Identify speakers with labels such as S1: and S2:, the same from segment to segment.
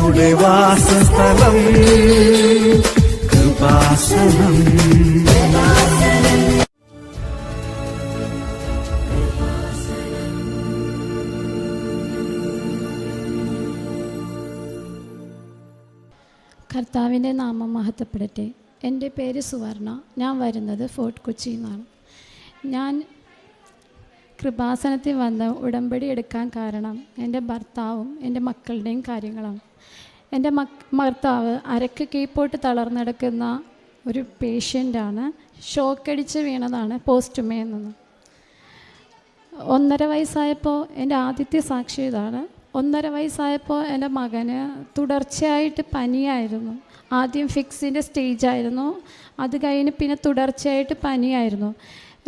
S1: കർത്താവിനുടെ വാസസ്ഥലം കൃപാസനം.
S2: കർത്താവിൻ്റെ നാമം മഹത്വപ്പെടട്ടെ. എൻ്റെ പേര് സുവർണ. ഞാൻ വരുന്നത് ഫോർട്ട് കൊച്ചിയിൽ നിന്നാണ്. ഞാൻ കൃപാസനത്തിൽ വന്ന് ഉടമ്പടി എടുക്കാൻ കാരണം എൻ്റെ ഭർത്താവും എൻ്റെ മക്കളുടെയും കാര്യങ്ങളാണ്. എൻ്റെ ഭർത്താവ് അരക്ക് കീഴ്പോട്ട് തളർന്നെടുക്കുന്ന ഒരു പേഷ്യൻ്റാണ്. ഷോക്കടിച്ച് വീണതാണ് പോസ്റ്റുമേയിൽ നിന്ന്. 1.5 വയസ്സായപ്പോൾ എൻ്റെ ആദ്യത്തെ സാക്ഷി ഇതാണ്. 1.5 വയസ്സായപ്പോൾ എൻ്റെ മകന് തുടർച്ചയായിട്ട് പനിയായിരുന്നു. ആദ്യം ഫിക്സിൻ്റെ സ്റ്റേജായിരുന്നു, അത് കഴിഞ്ഞ് പിന്നെ തുടർച്ചയായിട്ട് പനിയായിരുന്നു.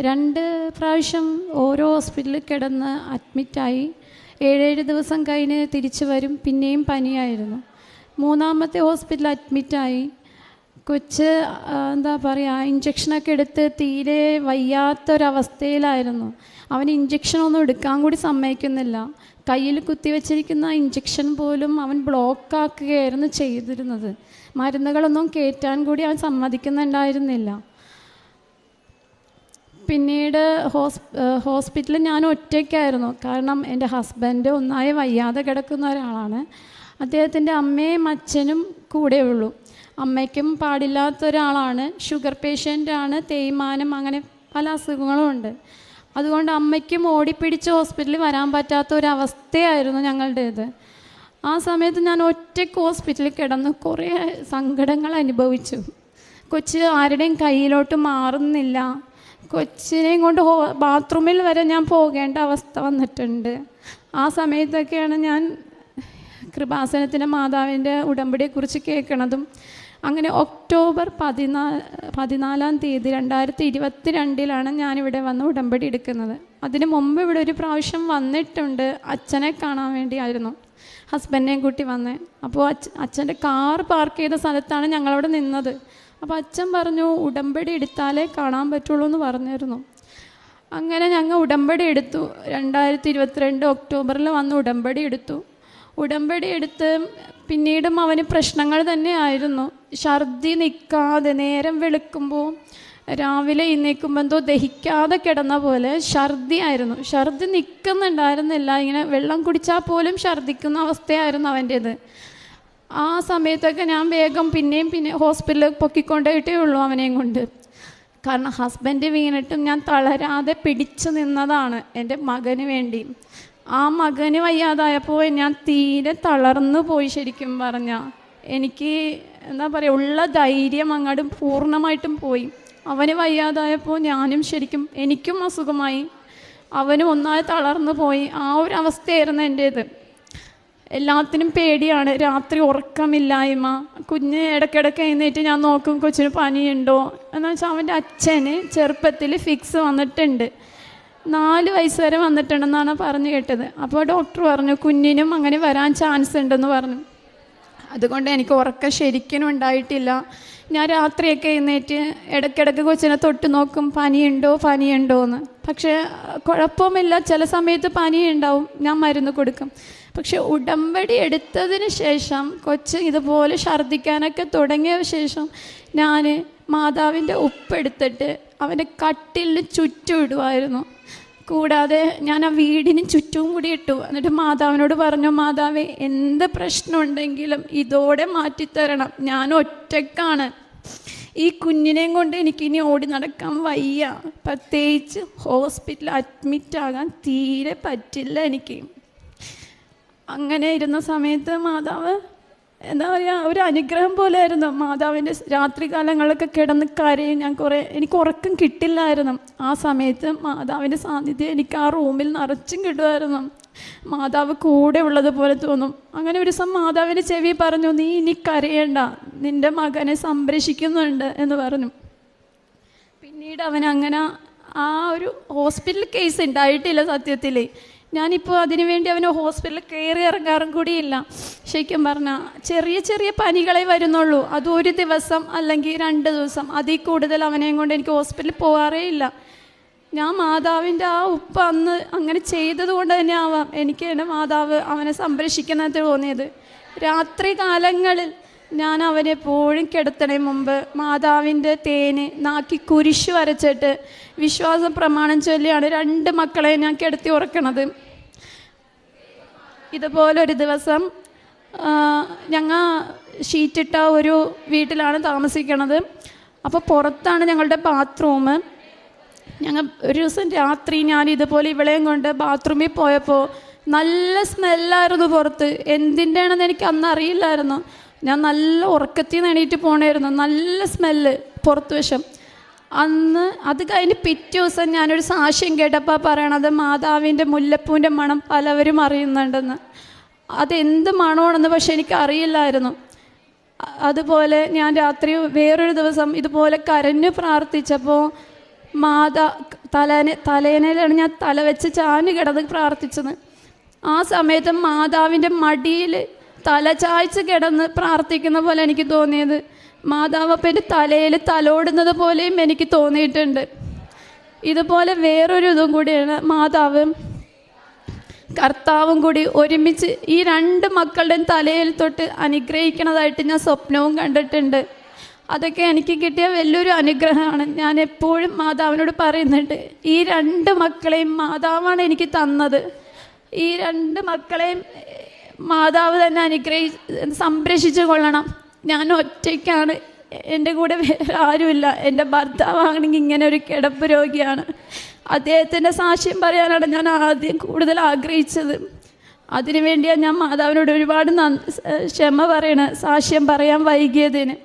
S2: 2 പ്രാവശ്യം ഓരോ ഹോസ്പിറ്റലിൽ കിടന്ന് അഡ്മിറ്റായി. 7 ദിവസം കഴിഞ്ഞ് തിരിച്ചു വരും, പിന്നെയും പനിയായിരുന്നു. 3ാമത്തെ ഹോസ്പിറ്റലിൽ അഡ്മിറ്റായി. കൊച്ച് എന്താ പറയുക, ഇഞ്ചക്ഷനൊക്കെ എടുത്ത് തീരെ വയ്യാത്തൊരവസ്ഥയിലായിരുന്നു. അവന് ഇഞ്ചക്ഷനൊന്നും എടുക്കാൻ കൂടി സമ്മതിക്കുന്നില്ല. കയ്യിൽ കുത്തിവെച്ചിരിക്കുന്ന ഇഞ്ചക്ഷൻ പോലും അവൻ ബ്ലോക്കാക്കുകയായിരുന്നു ചെയ്തിരുന്നത്. മരുന്നുകളൊന്നും കയറ്റാൻ കൂടി അവൻ സമ്മതിക്കുന്നുണ്ടായിരുന്നില്ല. പിന്നീട് ഹോസ്പിറ്റലിൽ ഞാൻ ഒറ്റയ്ക്കായിരുന്നു. കാരണം എൻ്റെ ഹസ്ബൻഡ് ഒന്നായി വയ്യാതെ കിടക്കുന്ന ഒരാളാണ്. അദ്ദേഹത്തിൻ്റെ അമ്മയും അച്ഛനും കൂടെ ഉള്ളൂ. അമ്മയ്ക്കും പാടില്ലാത്ത ഒരാളാണ്, ഷുഗർ പേഷ്യൻ്റാണ്, തേയ്മാനം, അങ്ങനെ പല അസുഖങ്ങളും ഉണ്ട്. അതുകൊണ്ട് അമ്മയ്ക്കും ഓടിപ്പിടിച്ച് ഹോസ്പിറ്റലിൽ വരാൻ പറ്റാത്ത ഒരവസ്ഥയായിരുന്നു ഞങ്ങളുടേത്. ആ സമയത്ത് ഞാൻ ഒറ്റയ്ക്ക് ഹോസ്പിറ്റലിൽ കിടന്ന് കുറേ സങ്കടങ്ങൾ അനുഭവിച്ചു. കൊച്ച് ആരുടെയും കയ്യിലോട്ട് മാറുന്നില്ല. കൊച്ചിനെയും കൊണ്ട് ബാത്റൂമിൽ വരെ ഞാൻ പോകേണ്ട അവസ്ഥ വന്നിട്ടുണ്ട്. ആ സമയത്തൊക്കെയാണ് ഞാൻ കൃപാസനത്തിൻ്റെ മാതാവിൻ്റെ ഉടമ്പടിയെക്കുറിച്ച് കേൾക്കണതും. അങ്ങനെ ഒക്ടോബർ 14 തീയതി 2022 ഞാനിവിടെ വന്ന് ഉടമ്പടി എടുക്കുന്നത്. അതിന് മുമ്പ് ഇവിടെ ഒരു പ്രാവശ്യം വന്നിട്ടുണ്ട്. അച്ഛനെ കാണാൻ വേണ്ടിയായിരുന്നു, ഹസ്ബൻഡിനെയും കൂട്ടി വന്നേ. അപ്പോൾ അച്ഛൻ്റെ കാർ പാർക്ക് ചെയ്ത സ്ഥലത്താണ് ഞങ്ങളവിടെ നിന്നത്. അപ്പോൾ അച്ഛൻ പറഞ്ഞു ഉടമ്പടി എടുത്താലേ കാണാൻ പറ്റുള്ളൂ എന്ന് പറഞ്ഞിരുന്നു. അങ്ങനെ ഞങ്ങൾ ഉടമ്പടി എടുത്തു. 2022 ഒക്ടോബറിൽ വന്ന് ഉടമ്പടി എടുത്തു. ഉടമ്പടി എടുത്ത് പിന്നീടും അവന് പ്രശ്നങ്ങൾ തന്നെയായിരുന്നു. ഛർദി നിൽക്കാതെ, നേരം വെളുക്കുമ്പോൾ രാവിലെ എഴുന്നേൽക്കുമ്പോൾ എന്തോ ദഹിക്കാതെ കിടന്ന പോലെ ഛർദിയായിരുന്നു. ഛർദി നിൽക്കുന്നുണ്ടായിരുന്നില്ല. ഇങ്ങനെ വെള്ളം കുടിച്ചാൽ പോലും ഛർദിക്കുന്ന അവസ്ഥയായിരുന്നു അവൻ്റേത്. ആ സമയത്തൊക്കെ ഞാൻ വേഗം പിന്നെയും ഹോസ്പിറ്റലിൽ പൊക്കിക്കൊണ്ടേയിട്ടേ ഉള്ളൂ അവനെയും കൊണ്ട്. കാരണം ഹസ്ബൻഡ് വീണിട്ടും ഞാൻ തളരാതെ പിടിച്ചു നിന്നതാണ് എൻ്റെ മകന് വേണ്ടി. ആ മകന് വയ്യാതായപ്പോൾ ഞാൻ തീരെ തളർന്നു പോയി. ശരിക്കും പറഞ്ഞാൽ എനിക്ക് എന്താ പറയുക, ഉള്ള ധൈര്യം അങ്ങോട്ട് പൂർണ്ണമായിട്ടും പോയി. അവന് വയ്യാതായപ്പോൾ ഞാനും ശരിക്കും എനിക്കും അസുഖമായി, അവനും ഒന്നായി തളർന്നു പോയി. ആ ഒരു അവസ്ഥയായിരുന്നു എൻ്റേത്. എല്ലാത്തിനും പേടിയാണ്. രാത്രി ഉറക്കമില്ലായ്മ. കുഞ്ഞ് ഇടയ്ക്കിടയ്ക്ക് എഴുന്നേറ്റ് ഞാൻ നോക്കും കൊച്ചിന് പനിയുണ്ടോ എന്ന് വെച്ചാൽ അവൻ്റെ അച്ഛന് ചെറുപ്പത്തിൽ ഫിക്സ് വന്നിട്ടുണ്ട്. 4 വയസ്സ് വരെ വന്നിട്ടുണ്ടെന്നാണ് പറഞ്ഞു കേട്ടത്. അപ്പോൾ ഡോക്ടർ പറഞ്ഞു കുഞ്ഞിനും അങ്ങനെ വരാൻ ചാൻസ് ഉണ്ടെന്ന് പറഞ്ഞു. അതുകൊണ്ട് എനിക്ക് ഉറക്കം ശരിക്കും ഉണ്ടായിട്ടില്ല. ഞാൻ രാത്രിയൊക്കെ എഴുന്നേറ്റ് ഇടയ്ക്കിടയ്ക്ക് കൊച്ചിനെ തൊട്ട് നോക്കും, പനിയുണ്ടോ എന്ന്. പക്ഷേ കുഴപ്പമില്ല, ചില സമയത്ത് പനി ഉണ്ടാവും, ഞാൻ മരുന്ന് കൊടുക്കും. പക്ഷെ ഉടമ്പടി എടുത്തതിന് ശേഷം കൊച്ച് ഇതുപോലെ ഛർദ്ദിക്കാനൊക്കെ തുടങ്ങിയ ശേഷം ഞാൻ മാതാവിൻ്റെ ഉപ്പെടുത്തിട്ട് അവൻ്റെ കട്ടിലിന് ചുറ്റും ഇടുമായിരുന്നു. കൂടാതെ ഞാൻ ആ വീടിന് ചുറ്റും കൂടി ഇട്ടു. എന്നിട്ട് മാതാവിനോട് പറഞ്ഞു, മാതാവേ എന്ത് പ്രശ്നമുണ്ടെങ്കിലും ഇതോടെ മാറ്റിത്തരണം, ഞാൻ ഒറ്റക്കാണ്, ഈ കുഞ്ഞിനെയും കൊണ്ട് എനിക്കിനി ഓടി നടക്കാൻ വയ്യ, പ്രത്യേകിച്ച് ഹോസ്പിറ്റലിൽ അഡ്മിറ്റാകാൻ തീരെ പറ്റില്ല എനിക്ക്. അങ്ങനെ ഇരുന്ന സമയത്ത് മാതാവ് എന്താ പറയുക, ഒരു അനുഗ്രഹം പോലെ ആയിരുന്നു. മാതാവിൻ്റെ രാത്രി കാലങ്ങളിലൊക്കെ കിടന്ന് കരയും. എനിക്ക് ഉറക്കം കിട്ടില്ലായിരുന്നു. ആ സമയത്ത് മാതാവിൻ്റെ സാന്നിധ്യം എനിക്ക് ആ റൂമിൽ നിറച്ചും കിട്ടുമായിരുന്നു. മാതാവ് കൂടെ ഉള്ളതുപോലെ തോന്നും. അങ്ങനെ ഒരു ദിവസം മാതാവിൻ്റെ ചെവി പറഞ്ഞു, നീ ഇനി കരയേണ്ട, നിൻ്റെ മകനെ സംരക്ഷിക്കുന്നുണ്ട് എന്ന് പറഞ്ഞു. പിന്നീട് അവനങ്ങനെ ആ ഒരു ഹോസ്പിറ്റൽ കേസ് ഉണ്ടായിട്ടില്ല സത്യത്തിൽ. ഞാനിപ്പോൾ അതിനുവേണ്ടി അവന് ഹോസ്പിറ്റലിൽ കയറി ഇറങ്ങാറും കൂടിയില്ല. ശരിക്കും പറഞ്ഞാൽ ചെറിയ ചെറിയ പനികളെ വരുന്നുള്ളൂ. അത് ഒരു ദിവസം അല്ലെങ്കിൽ 2 ദിവസം, അതിൽ കൂടുതൽ അവനെയും കൊണ്ട് എനിക്ക് ഹോസ്പിറ്റലിൽ പോകാറേ ഇല്ല. ഞാൻ മാതാവിൻ്റെ ആ ഉപ്പ് അന്ന് അങ്ങനെ ചെയ്തത് കൊണ്ട് തന്നെ ആവാം എനിക്ക് എൻ്റെ മാതാവ് അവനെ സംരക്ഷിക്കുന്നത് തോന്നിയത്. രാത്രി കാലങ്ങളിൽ ഞാൻ അവനെപ്പോഴും കിടത്തണേ മുമ്പ് മാതാവിൻ്റെ തേന് നാക്കി കുരിശ് വരച്ചിട്ട് വിശ്വാസം പ്രമാണം ചൊല്ലിയാണ് 2 മക്കളെ ഞാൻ കിടത്തി ഉറക്കണത്. ഇതുപോലൊരു ദിവസം ഞങ്ങൾ ഷീറ്റിട്ട ഒരു വീട്ടിലാണ് താമസിക്കണത്. അപ്പോൾ പുറത്താണ് ഞങ്ങളുടെ ബാത്റൂം. ഞങ്ങൾ ഒരു ദിവസം രാത്രി ഞാൻ ഇതുപോലെ ഇവളെയും കൊണ്ട് ബാത്റൂമിൽ പോയപ്പോൾ നല്ല സ്മെല്ലായിരുന്നു പുറത്ത്. എന്തിൻ്റെയാണെന്ന് എനിക്ക് അന്ന് അറിയില്ലായിരുന്നു. ഞാൻ നല്ല ഉറക്കത്തിൽ നിന്ന് എണീറ്റ് പോകണമായിരുന്നു. നല്ല സ്മെല്ല് പുറത്ത് വശം. അന്ന് അത് കഴിഞ്ഞ് പിറ്റേ ദിവസം ഞാനൊരു സാക്ഷ്യം കേട്ടപ്പോൾ പറയണത് മാതാവിൻ്റെ മുല്ലപ്പൂവിൻ്റെ മണം പലവരും അറിയുന്നുണ്ടെന്ന്. അതെന്ത് മണമാണെന്ന് പക്ഷെ എനിക്ക് അറിയില്ലായിരുന്നു. അതുപോലെ ഞാൻ രാത്രി വേറൊരു ദിവസം ഇതുപോലെ കരഞ്ഞു പ്രാർത്ഥിച്ചപ്പോൾ തലേനയിലാണ് ഞാൻ തല വെച്ച് ചാഞ്ഞ് കിടന്ന് പ്രാർത്ഥിച്ചത്. ആ സമയത്ത് മാതാവിൻ്റെ മടിയിൽ തല ചായ്ച്ച് കിടന്ന് പ്രാർത്ഥിക്കുന്ന പോലെ എനിക്ക് തോന്നിയത്. മാതാവ് അപ്പം എൻ്റെ തലയിൽ തലോടുന്നത് പോലെയും എനിക്ക് തോന്നിയിട്ടുണ്ട്. ഇതുപോലെ വേറൊരു ഇതും കൂടിയാണ്, മാതാവ് കർത്താവും കൂടി ഒരുമിച്ച് ഈ 2 മക്കളുടെയും തലയിൽ തൊട്ട് അനുഗ്രഹിക്കണതായിട്ട് ഞാൻ സ്വപ്നവും കണ്ടിട്ടുണ്ട്. അതൊക്കെ എനിക്ക് കിട്ടിയ വലിയൊരു അനുഗ്രഹമാണ്. ഞാൻ എപ്പോഴും മാതാവിനോട് പറയുന്നുണ്ട്, ഈ 2 മക്കളെയും മാതാവാണ് എനിക്ക് തന്നത്. ഈ 2 മക്കളെയും മാതാവ് തന്നെ സംരക്ഷിച്ചു കൊള്ളണം. ഞാൻ ഒറ്റയ്ക്കാണ്, എൻ്റെ കൂടെ വേറെ ആരുമില്ല. എൻ്റെ ഭർത്താവാണെങ്കിൽ ഇങ്ങനെ ഒരു കിടപ്പ് രോഗിയാണ്. അദ്ദേഹത്തിൻ്റെ സാക്ഷ്യം പറയാനാണ് ഞാൻ ആദ്യം കൂടുതൽ ആഗ്രഹിച്ചത്. അതിനുവേണ്ടിയാണ് ഞാൻ മാതാവിനോട് ഒരുപാട് ക്ഷമ പറയണത്, സാക്ഷ്യം പറയാൻ വൈകിയതിന്.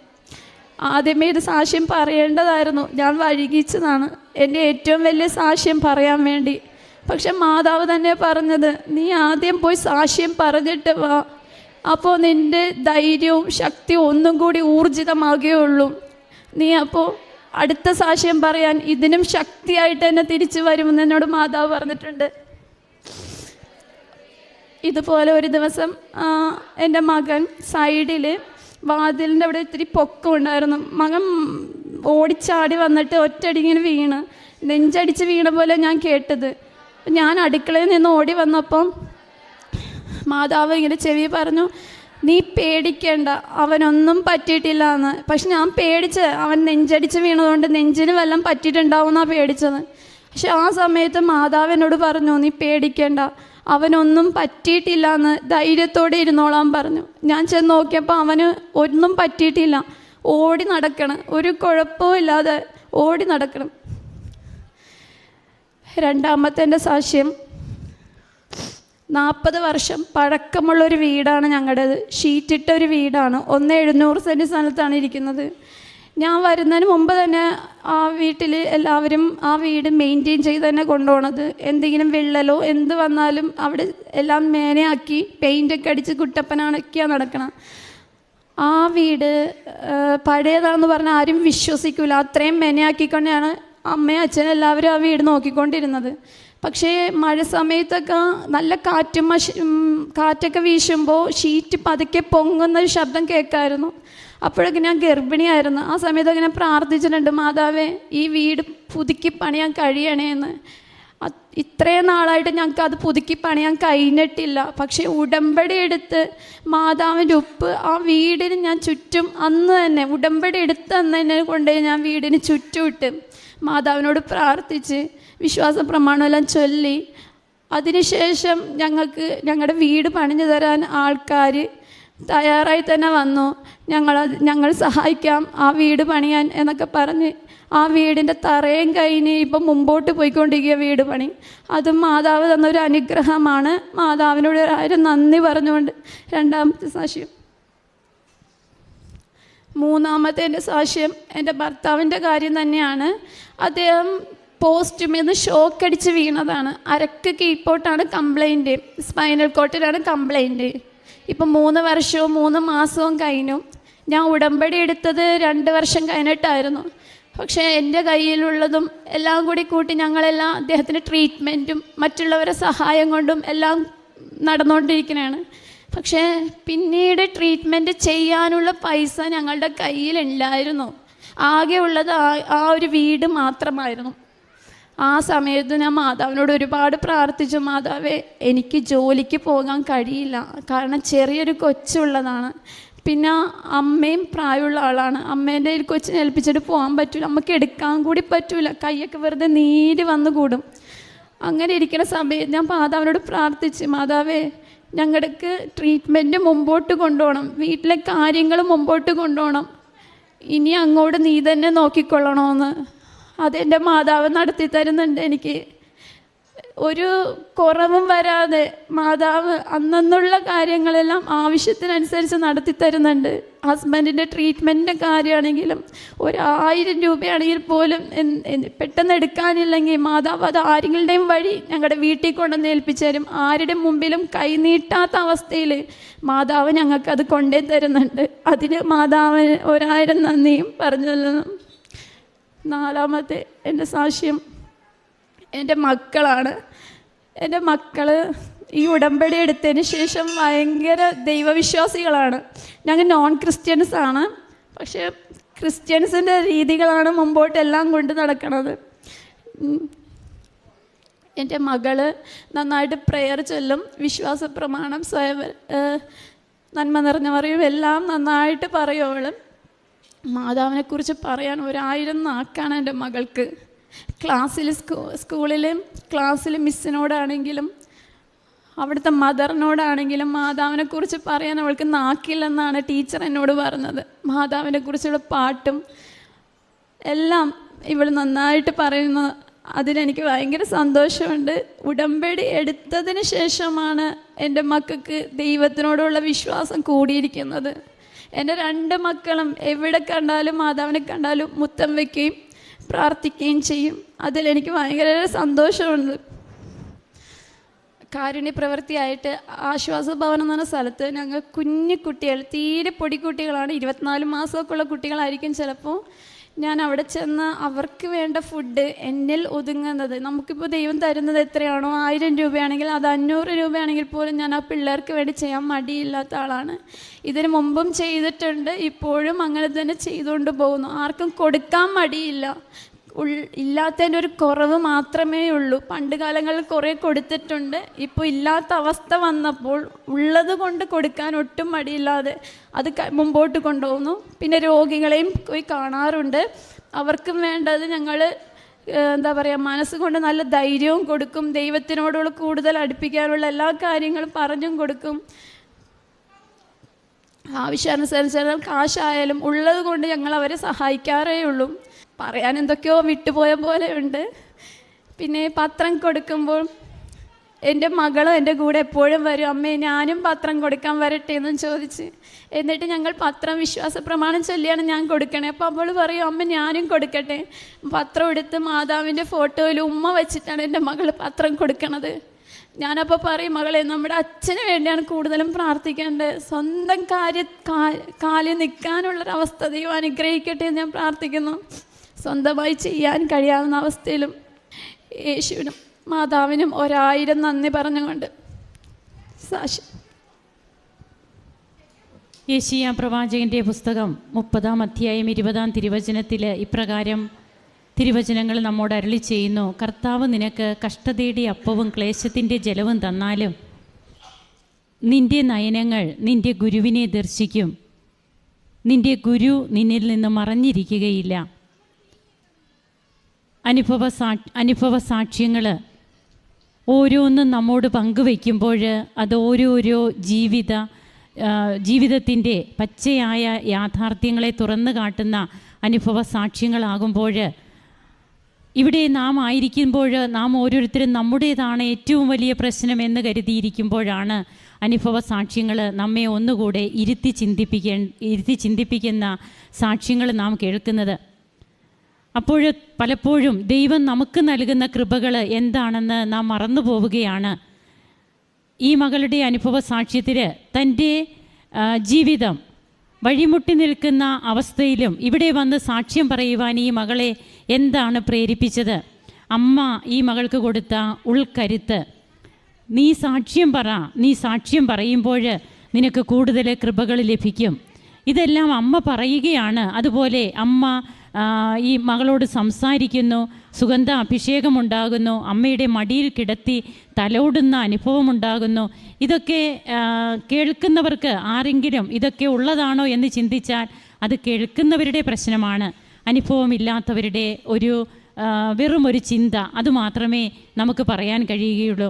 S2: ആദ്യമേ ഇത് സാക്ഷ്യം പറയേണ്ടതായിരുന്നു, ഞാൻ വൈകിച്ചതാണ് എൻ്റെ ഏറ്റവും വലിയ സാക്ഷ്യം പറയാൻ വേണ്ടി. പക്ഷെ മാതാവ് തന്നെ പറഞ്ഞത്, നീ ആദ്യം പോയി സാക്ഷ്യം പറഞ്ഞിട്ട് വാ, അപ്പോൾ നിൻ്റെ ധൈര്യവും ശക്തിയും ഒന്നും കൂടി ഊർജിതമാകുകയുള്ളൂ. നീ അപ്പോൾ അടുത്ത സാക്ഷ്യം പറയാൻ ഇതിനും ശക്തിയായിട്ട് തന്നെ തിരിച്ചു വരുമെന്ന് എന്നോട് മാതാവ് പറഞ്ഞിട്ടുണ്ട്. ഇതുപോലെ ഒരു ദിവസം എൻ്റെ മകൻ സൈഡിൽ വാതിലിൻ്റെ അവിടെ ഇത്തിരി പൊക്കം ഉണ്ടായിരുന്നു. മകൻ ഓടിച്ചാടി വന്നിട്ട് ഒറ്റയടിങ്ങനെ വീണ്, നെഞ്ചടിച്ച് വീണ പോലെ ഞാൻ കേട്ടത്. ഞാൻ അടുക്കളയിൽ നിന്ന് ഓടി വന്നപ്പം മാതാവ് ഇങ്ങനെ ചെവി പറഞ്ഞു, നീ പേടിക്കേണ്ട, അവനൊന്നും പറ്റിയിട്ടില്ല എന്ന്. പക്ഷെ ഞാൻ പേടിച്ച്, അവൻ നെഞ്ചടിച്ച് വീണതുകൊണ്ട് നെഞ്ചിന് വല്ലതും പറ്റിയിട്ടുണ്ടാവും എന്നാണ് പേടിച്ചത്. പക്ഷെ ആ സമയത്ത് മാതാവ് എന്നോട് പറഞ്ഞു, നീ പേടിക്കേണ്ട, അവനൊന്നും പറ്റിയിട്ടില്ല എന്ന്, ധൈര്യത്തോടെ ഇരുന്നോളാൻ പറഞ്ഞു. ഞാൻ ചെന്ന് നോക്കിയപ്പോൾ അവന് ഒന്നും പറ്റിയിട്ടില്ല. ഓടി നടക്കണം, ഒരു കുഴപ്പവും ഇല്ലാതെ ഓടി നടക്കണം. രണ്ടാമത്തെ എൻ്റെ സാക്ഷ്യം, 40 വർഷം പഴക്കമുള്ളൊരു വീടാണ് ഞങ്ങളുടേത്. ഷീറ്റിട്ട ഒരു വീടാണ്. 700 സെൻറ്റ് സ്ഥലത്താണ് ഇരിക്കുന്നത്. ഞാൻ വരുന്നതിന് മുമ്പ് തന്നെ ആ വീട്ടിൽ എല്ലാവരും ആ വീട് മെയിൻറ്റെയിൻ ചെയ്ത് തന്നെ കൊണ്ടുപോകണത്. എന്തെങ്കിലും വിള്ളലോ എന്ത് വന്നാലും അവിടെ എല്ലാം മേനയാക്കി പെയിൻ്റൊക്കെ അടിച്ച് കുട്ടപ്പനാണൊക്കെയാണ് നടക്കണം. ആ വീട് പഴയതാണെന്ന് പറഞ്ഞാൽ ആരും വിശ്വസിക്കില്ല. അത്രയും മെനയാക്കിക്കൊണ്ടാണ് അമ്മയും അച്ഛനും എല്ലാവരും ആ വീട് നോക്കിക്കൊണ്ടിരുന്നത്. പക്ഷേ മഴ സമയത്തൊക്കെ നല്ല കാറ്റൊക്കെ വീശുമ്പോൾ ഷീറ്റ് പതുക്കെ പൊങ്ങുന്നൊരു ശബ്ദം കേൾക്കാമായിരുന്നു. അപ്പോഴൊക്കെ ഞാൻ ഗർഭിണിയായിരുന്നു. ആ സമയത്തൊക്കെ ഞാൻ പ്രാർത്ഥിച്ചിട്ടുണ്ട്, മാതാവേ ഈ വീട് പുതുക്കി പണിയാൻ കഴിയണേ എന്ന്. ഇത്രയും നാളായിട്ട് ഞങ്ങൾക്ക് അത് പുതുക്കി പണിയാൻ കഴിഞ്ഞിട്ടില്ല. പക്ഷേ ഉടമ്പടി എടുത്ത് മാതാവിൻ്റെ ഉപ്പ് ആ വീടിന് ഞാൻ ചുറ്റും അന്ന് തന്നെ ഉടമ്പടി എടുത്ത് അന്ന് തന്നെ കൊണ്ടുപോയി ഞാൻ വീടിന് ചുറ്റുമിട്ട് മാതാവിനോട് പ്രാർത്ഥിച്ച് വിശ്വാസ പ്രമാണമെല്ലാം ചൊല്ലി. അതിനുശേഷം ഞങ്ങളുടെ വീട് പണിഞ്ഞു തരാൻ ആൾക്കാർ തയ്യാറായി തന്നെ വന്നു. ഞങ്ങൾ സഹായിക്കാം ആ വീട് പണിയാൻ എന്നൊക്കെ പറഞ്ഞ് ആ വീടിൻ്റെ തറയും കഴിഞ്ഞ് ഇപ്പം മുമ്പോട്ട് പോയിക്കൊണ്ടിരിക്കുക വീട് പണി. അതും മാതാവ് തന്നൊരു അനുഗ്രഹമാണ്. മാതാവിനോട് 1000 നന്ദി പറഞ്ഞുകൊണ്ട് രണ്ടാമത്തെ സാക്ഷ്യം. മൂന്നാമത്തെ എൻ്റെ സാക്ഷ്യം എൻ്റെ ഭർത്താവിൻ്റെ കാര്യം തന്നെയാണ്. അദ്ദേഹം പോസ്റ്റുമെന്ന് ഷോക്കടിച്ച് വീണതാണ്. അരക്ക് കീഴ്പോട്ടാണ് കംപ്ലൈൻറ്റ്, സ്പൈനൽ കോട്ടിലാണ് കംപ്ലൈൻറ്റ്. ഇപ്പം 3 വർഷവും 3 മാസവും കഴിഞ്ഞു. ഞാൻ ഉടമ്പടി എടുത്തത് 2 വർഷം കഴിഞ്ഞിട്ടായിരുന്നു. പക്ഷേ എൻ്റെ കയ്യിലുള്ളതും എല്ലാം കൂടി കൂട്ടി ഞങ്ങളെല്ലാം അദ്ദേഹത്തിൻ്റെ ട്രീറ്റ്മെൻറ്റും മറ്റുള്ളവരുടെ സഹായം കൊണ്ടും എല്ലാം നടന്നുകൊണ്ടിരിക്കുന്നതാണ്. പക്ഷേ പിന്നീട് ട്രീറ്റ്മെൻറ്റ് ചെയ്യാനുള്ള പൈസ ഞങ്ങളുടെ കയ്യിലുണ്ടായിരുന്നു. ആകെ ഉള്ളത് ആ ഒരു വീട് മാത്രമായിരുന്നു. ആ സമയത്ത് ഞാൻ മാതാവിനോട് ഒരുപാട് പ്രാർത്ഥിച്ചു, മാതാവേ എനിക്ക് ജോലിക്ക് പോകാൻ കഴിയില്ല, കാരണം ചെറിയൊരു കൊച്ചുള്ളതാണ്, പിന്നെ അമ്മയും പ്രായമുള്ള ആളാണ്, അമ്മേൻ്റെ കയ്യിൽ കൊച്ചിനെ ഏൽപ്പിച്ചിട്ട് പോകാൻ പറ്റില്ല, നമുക്ക് എടുക്കാൻ കൂടി പറ്റില്ല, കൈയൊക്കെ വെറുതെ നീര് വന്നു കൂടും. അങ്ങനെ ഇരിക്കുന്ന സമയത്ത് ഞാൻ മാതാവിനോട് പ്രാർത്ഥിച്ച്, മാതാവേ ഞങ്ങൾക്ക് ട്രീറ്റ്മെൻറ്റ് മുമ്പോട്ട് കൊണ്ടുപോകണം, വീട്ടിലെ കാര്യങ്ങൾ മുമ്പോട്ട് കൊണ്ടുപോകണം, ഇനി അങ്ങോട്ട് നീ തന്നെ നോക്കിക്കൊള്ളണമെന്ന്. അതെൻ്റെ മാതാവ് നടത്തി തരുന്നുണ്ട്. എനിക്ക് ഒരു കുറവും വരാതെ മാതാവ് അന്നുള്ള കാര്യങ്ങളെല്ലാം ആവശ്യത്തിനനുസരിച്ച് നടത്തി തരുന്നുണ്ട്. ഹസ്ബൻഡിൻ്റെ ട്രീറ്റ്മെൻറ്റിൻ്റെ കാര്യമാണെങ്കിലും 1000 രൂപയാണെങ്കിൽ പോലും പെട്ടെന്ന് എടുക്കാനില്ലെങ്കിൽ മാതാവ് അത് ആരെങ്ങളുടെയും വഴി ഞങ്ങളുടെ വീട്ടിൽ കൊണ്ടുവന്ന് ഏൽപ്പിച്ചു തരും. ആരുടെ മുമ്പിലും കൈനീട്ടാത്ത അവസ്ഥയിൽ മാതാവ് ഞങ്ങൾക്കത് കൊണ്ടേ തരുന്നുണ്ട്. അതിന് മാതാവിന് 1000 നന്ദിയും പറഞ്ഞു. 4ാമത്തെ എൻ്റെ സാക്ഷ്യം എൻ്റെ മക്കളാണ്. എൻ്റെ മക്കൾ ഈ ഉടമ്പടി എടുത്തതിന് ശേഷം ഭയങ്കര ദൈവവിശ്വാസികളാണ്. ഞങ്ങൾ നോൺ ക്രിസ്ത്യൻസ് ആണ്, പക്ഷേ ക്രിസ്ത്യൻസിൻ്റെ രീതികളാണ് മുമ്പോട്ടെല്ലാം കൊണ്ട് നടക്കുന്നത്. എൻ്റെ മകള് നന്നായിട്ട് പ്രെയർ ചൊല്ലും, വിശ്വാസ പ്രമാണം, നന്മ നിറഞ്ഞ പറയും, എല്ലാം നന്നായിട്ട് പറയും. അവൾ മാതാവിനെക്കുറിച്ച് പറയാൻ 1000 നാക്കാണ് എൻ്റെ മകൾക്ക്. ക്ലാസ്സിൽ മിസ്സിനോടാണെങ്കിലും അവിടുത്തെ മദറിനോടാണെങ്കിലും മാതാവിനെക്കുറിച്ച് പറയാൻ അവൾക്ക് നാക്കില്ലെന്നാണ് ടീച്ചർ എന്നോട് പറഞ്ഞത്. മാതാവിനെ കുറിച്ചുള്ള പാട്ടും എല്ലാം ഇവൾ നന്നായിട്ട് പറയുന്നു. അതിലെനിക്ക് ഭയങ്കര സന്തോഷമുണ്ട്. ഉടമ്പടി എടുത്തതിന് ശേഷമാണ് എൻ്റെ മക്കൾക്ക് ദൈവത്തിനോടുള്ള വിശ്വാസം കൂടിയിരിക്കുന്നത്. എൻ്റെ 2 മക്കളും എവിടെ കണ്ടാലും മാതാവിനെ കണ്ടാലും മുത്തം വയ്ക്കുകയും പ്രാർത്ഥിക്കുകയും ചെയ്യും. അതിലെനിക്ക് ഭയങ്കര സന്തോഷമുണ്ട്. കാരുണ്യ പ്രവൃത്തിയായിട്ട് ആശ്വാസ ഭവനം എന്ന് പറഞ്ഞ സ്ഥലത്ത് ഞങ്ങൾ കുഞ്ഞു കുട്ടികൾ, തീരെ പൊടിക്കുട്ടികളാണ്, 24 മാസമൊക്കെ ഉള്ള കുട്ടികളായിരിക്കും ചിലപ്പോൾ. ഞാൻ അവിടെ ചെന്ന് അവർക്ക് വേണ്ട ഫുഡ് എന്നിൽ ഒതുങ്ങുന്നത്, നമുക്കിപ്പോൾ ദൈവം തരുന്നത് എത്രയാണോ, 1000 രൂപയാണെങ്കിൽ അത് 500 രൂപയാണെങ്കിൽ പോലും ഞാൻ ആ പിള്ളേർക്ക് വേണ്ടി ചെയ്യാൻ മടിയില്ലാത്ത ആളാണ്. ഇതിന് മുമ്പും ചെയ്തിട്ടുണ്ട്, ഇപ്പോഴും അങ്ങനെ തന്നെ ചെയ്തുകൊണ്ട് പോകുന്നു. ആർക്കും കൊടുക്കാൻ മടിയില്ല. ഇല്ലാത്തതിൻ്റെ ഒരു കുറവ് മാത്രമേ ഉള്ളൂ. പണ്ട് കാലങ്ങളിൽ കുറേ കൊടുത്തിട്ടുണ്ട്, ഇപ്പോൾ ഇല്ലാത്ത അവസ്ഥ വന്നപ്പോൾ ഉള്ളത് കൊണ്ട് കൊടുക്കാൻ ഒട്ടും മടിയില്ലാതെ അത് മുമ്പോട്ട് കൊണ്ടുപോകുന്നു. പിന്നെ രോഗികളെയും പോയി കാണാറുണ്ട്. അവർക്കും വേണ്ടത് ഞങ്ങൾ എന്താ പറയുക, മനസ്സുകൊണ്ട് നല്ല ധൈര്യവും കൊടുക്കും, ദൈവത്തിനോടുള്ള കൂടുതൽ അടുപ്പിക്കാനുള്ള എല്ലാ കാര്യങ്ങളും പറഞ്ഞും കൊടുക്കും. ആവശ്യാനുസരിച്ച് കാശായാലും ഉള്ളത് കൊണ്ട് ഞങ്ങൾ അവരെ സഹായിക്കാറേ ഉള്ളൂ. പറയാൻ എന്തൊക്കെയോ വിട്ടുപോയ പോലെ ഉണ്ട്. പിന്നെ പത്രം കൊടുക്കുമ്പോൾ എൻ്റെ മകളും എൻ്റെ കൂടെ എപ്പോഴും വരും, അമ്മേ ഞാനും പത്രം കൊടുക്കാൻ വരട്ടെ എന്നും ചോദിച്ച്. എന്നിട്ട് ഞങ്ങൾ പത്രം വിശ്വാസ പ്രമാണം ചൊല്ലിയാണ് ഞാൻ കൊടുക്കണേ. അപ്പോൾ അവൾ പറയും, അമ്മ ഞാനും കൊടുക്കട്ടെ. പത്രം എടുത്ത് മാതാവിൻ്റെ ഫോട്ടോയിൽ ഉമ്മ വെച്ചിട്ടാണ് എൻ്റെ മകൾ പത്രം കൊടുക്കണത്. ഞാനപ്പോൾ പറയും, മകളെ നമ്മുടെ അച്ഛന് വേണ്ടിയാണ് കൂടുതലും പ്രാർത്ഥിക്കേണ്ടത്, സ്വന്തം കാലിൽ നിൽക്കാനുള്ളൊരവസ്ഥ ദൈവം അനുഗ്രഹിക്കട്ടെ എന്ന് ഞാൻ പ്രാർത്ഥിക്കുന്നു. സ്വന്തമായി ചെയ്യാൻ കഴിയാവുന്ന അവസ്ഥയിലും യേശുവിനും മാതാവിനും 1000 നന്ദി പറഞ്ഞുകൊണ്ട് സാക്ഷി.
S3: യെശയ്യാ പ്രവാചകൻ്റെ പുസ്തകം 30-ാം അധ്യായം 20-ാം തിരുവചനത്തിൽ ഇപ്രകാരം തിരുവചനങ്ങൾ നമ്മോട് അരുളി ചെയ്യുന്നു: കർത്താവ് നിനക്ക് കഷ്ടതയുടെ അപ്പവും ക്ലേശത്തിൻ്റെ ജലവും തന്നാലും നിൻ്റെ നയനങ്ങൾ നിൻ്റെ ഗുരുവിനെ ദർശിക്കും, നിൻ്റെ ഗുരു നിന്നിൽ നിന്ന് മറഞ്ഞിരിക്കുകയില്ല. അനുഭവ സാക്ഷ്യങ്ങൾ ഓരോന്നും നമ്മോട് പങ്കുവയ്ക്കുമ്പോൾ അത് ഓരോരോ ജീവിതത്തിൻ്റെ പച്ചയായ യാഥാർത്ഥ്യങ്ങളെ തുറന്നു കാട്ടുന്ന അനുഭവ സാക്ഷ്യങ്ങളാകുമ്പോൾ, ഇവിടെ നാം ആയിരിക്കുമ്പോൾ നാം ഓരോരുത്തരും നമ്മുടേതാണ് ഏറ്റവും വലിയ പ്രശ്നമെന്ന് കരുതിയിരിക്കുമ്പോഴാണ് അനുഭവ സാക്ഷ്യങ്ങൾ നമ്മെ ഒന്നുകൂടെ ഇരുത്തി ചിന്തിപ്പിക്കുന്ന സാക്ഷ്യങ്ങൾ നാം കേൾക്കുന്നത്. അപ്പോൾ പലപ്പോഴും ദൈവം നമുക്ക് നൽകുന്ന കൃപകൾ എന്താണെന്ന് നാം മറന്നു പോവുകയാണ്. ഈ മകളുടെ അനുഭവ സാക്ഷ്യത്തിൽ തൻ്റെ ജീവിതം വഴിമുട്ടി നിൽക്കുന്ന അവസ്ഥയിലും ഇവിടെ വന്ന് സാക്ഷ്യം പറയുവാൻ ഈ മകളെ എന്താണ് പ്രേരിപ്പിച്ചത്? അമ്മ ഈ മകൾക്ക് കൊടുത്ത ഉൾക്കരുത്ത്. നീ സാക്ഷ്യം പറയുമ്പോൾ നിനക്ക് കൂടുതൽ കൃപകൾ ലഭിക്കും. ഇതെല്ലാം അമ്മ പറയുകയാണ്. അതുപോലെ അമ്മ ഈ മകളോട് സംസാരിക്കുന്നു, സുഗന്ധ അഭിഷേകമുണ്ടാകുന്നു, അമ്മയുടെ മടിയിൽ കിടത്തി തലോടുന്ന അനുഭവമുണ്ടാകുന്നു. ഇതൊക്കെ കേൾക്കുന്നവർക്ക് ആരെങ്കിലും ഇതൊക്കെ ഉള്ളതാണോ എന്ന് ചിന്തിച്ചാൽ അത് കേൾക്കുന്നവരുടെ പ്രശ്നമാണ്. അനുഭവമില്ലാത്തവരുടെ വെറും ഒരു ചിന്ത, അതുമാത്രമേ നമുക്ക് പറയാൻ കഴിയുകയുള്ളൂ.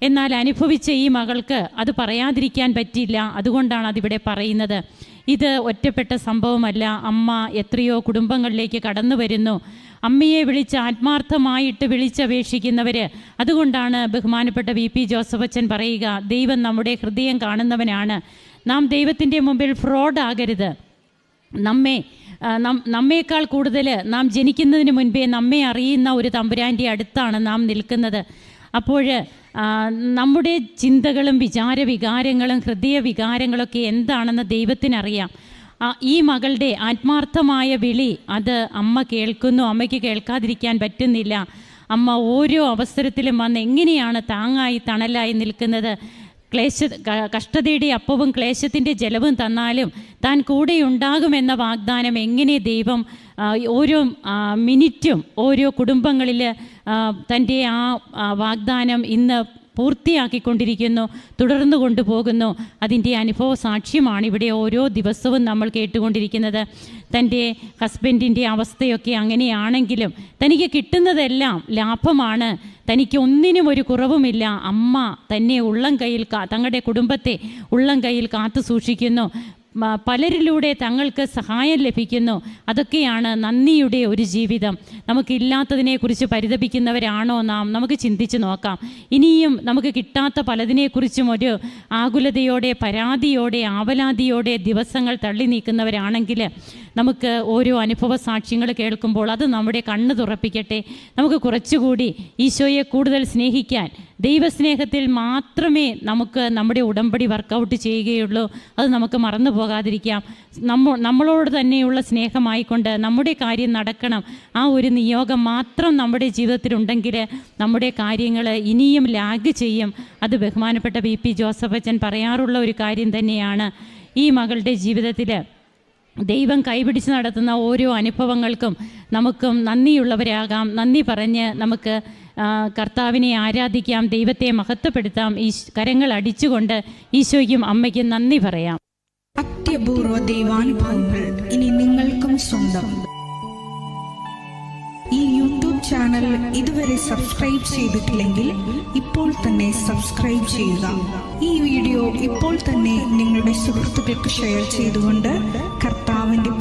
S3: എന്നാൽ അനുഭവിച്ച ഈ മകൾക്ക് അത് പറയാതിരിക്കാൻ പറ്റില്ല. അതുകൊണ്ടാണ് അതിവിടെ പറയുന്നത്. ഇത് ഒറ്റപ്പെട്ട സംഭവമല്ല. അമ്മ എത്രയോ കുടുംബങ്ങളിലേക്ക് കടന്നു വരുന്നു. അമ്മയെ വിളിച്ച് ആത്മാർത്ഥമായിട്ട് വിളിച്ചപേക്ഷിക്കുന്നവർ. അതുകൊണ്ടാണ് ബഹുമാനപ്പെട്ട VP ജോസഫ് അച്ഛൻ പറയുക, ദൈവം നമ്മുടെ ഹൃദയം കാണുന്നവനാണ്. നാം ദൈവത്തിൻ്റെ മുമ്പിൽ ഫ്രോഡാകരുത്. നമ്മേക്കാൾ കൂടുതൽ നാം ജനിക്കുന്നതിന് മുൻപേ നമ്മെ അറിയുന്ന ഒരു തമ്പുരാൻ്റെ അടുത്താണ് നാം നിൽക്കുന്നത്. അപ്പോൾ നമ്മുടെ ചിന്തകളും വികാരങ്ങളും ഹൃദയ വികാരങ്ങളൊക്കെ എന്താണെന്ന് ദൈവത്തിനറിയാം. ഈ മകളുടെ ആത്മാർത്ഥമായ വിളി അത് അമ്മ കേൾക്കുന്നു. അമ്മയ്ക്ക് കേൾക്കാതിരിക്കാൻ പറ്റുന്നില്ല. അമ്മ ഓരോ അവസരത്തിലും വന്ന് എങ്ങനെയാണ് താങ്ങായി തണലായി നിൽക്കുന്നത്. കഷ്ടതയുടെ അപ്പവും ക്ലേശത്തിൻ്റെ ജലവും തന്നാലും താൻ കൂടെയുണ്ടാകുമെന്ന വാഗ്ദാനം എങ്ങനെ ദൈവം ഓരോ മിനിറ്റും ഓരോ കുടുംബങ്ങളിൽ തൻ്റെ ആ വാഗ്ദാനം ഇന്ന് പൂർത്തിയാക്കിക്കൊണ്ടിരിക്കുന്നു, തുടർന്നു കൊണ്ടുപോകുന്നു. അതിൻ്റെ അനുഭവ സാക്ഷ്യമാണ് ഇവിടെ ഓരോ ദിവസവും നമ്മൾ കേട്ടുകൊണ്ടിരിക്കുന്നത്. തൻ്റെ ഹസ്ബൻഡിൻ്റെ അവസ്ഥയൊക്കെ അങ്ങനെയാണെങ്കിലും തനിക്ക് കിട്ടുന്നതെല്ലാം ലാഭമാണ്. തനിക്ക് ഒന്നിനും ഒരു കുറവുമില്ല. അമ്മ തന്നെ തങ്ങളുടെ കുടുംബത്തെ ഉള്ളം കയ്യിൽ കാത്തു സൂക്ഷിക്കുന്നു. പലരിലൂടെ തങ്ങൾക്ക് സഹായം ലഭിക്കുന്നു. അതൊക്കെയാണ് നന്ദിയുടെ ഒരു ജീവിതം. നമുക്കില്ലാത്തതിനെക്കുറിച്ച് പരിതപിക്കുന്നവരാണോ നാം? നമുക്ക് ചിന്തിച്ച് നോക്കാം. ഇനിയും നമുക്ക് കിട്ടാത്ത പലതിനെക്കുറിച്ചും ഒരു ആകുലതയോടെ, പരാതിയോടെ, ആവലാതിയോടെ ദിവസങ്ങൾ തള്ളി നീക്കുന്നവരാണെങ്കിൽ നമുക്ക് ഓരോ അനുഭവ സാക്ഷ്യങ്ങൾ കേൾക്കുമ്പോൾ അത് നമ്മുടെ കണ്ണ് തുറപ്പിക്കട്ടെ. നമുക്ക് കുറച്ചുകൂടി ഈശോയെ കൂടുതൽ സ്നേഹിക്കാൻ, ദൈവസ്നേഹത്തിൽ മാത്രമേ നമുക്ക് നമ്മുടെ ഉടമ്പടി വർക്കൗട്ട് ചെയ്യുകയുള്ളൂ. അത് നമുക്ക് മറന്നു പോകാതിരിക്കാം. നമ്മളോട് തന്നെയുള്ള സ്നേഹമായിക്കൊണ്ട് നമ്മുടെ കാര്യം നടക്കണം, ആ ഒരു നിയോഗം മാത്രം നമ്മുടെ ജീവിതത്തിലുണ്ടെങ്കിൽ നമ്മുടെ കാര്യങ്ങൾ ഇനിയും ലാഗ് ചെയ്യും. അത് ബഹുമാനപ്പെട്ട VP ജോസഫ് അച്ഛൻ പറയാറുള്ള ഒരു കാര്യം തന്നെയാണ്. ഈ മകളുടെ ജീവിതത്തിൽ ദൈവം കൈപിടിച്ച് നടത്തുന്ന ഓരോ അനുഭവങ്ങൾക്കും നമുക്കും നന്ദിയുള്ളവരാകാം. നന്ദി പറഞ്ഞ് നമുക്ക് കർത്താവിനെ ആരാധിക്കാം, ദൈവത്തെ മഹത്വപ്പെടുത്താം. ഈ കരങ്ങൾ അടിച്ചുകൊണ്ട് ഈശോയ്ക്കും അമ്മയ്ക്കും നന്ദി പറയാം.
S4: അത്യപൂർവ ദൈവാനുഭവങ്ങൾ ഇനി നിങ്ങൾക്കും സ്വന്തം. ഈ യൂട്യൂബ് ചാനൽ ഇതുവരെ സബ്സ്ക്രൈബ് ചെയ്തിട്ടില്ലെങ്കിൽ ഇപ്പോൾ തന്നെ സബ്സ്ക്രൈബ് ചെയ്യുക. ഈ വീഡിയോ ഇപ്പോൾ തന്നെ നിങ്ങളുടെ സുഹൃത്തുക്കൾക്ക് ഷെയർ ചെയ്തുകൊണ്ട് കർത്താവിന്റെ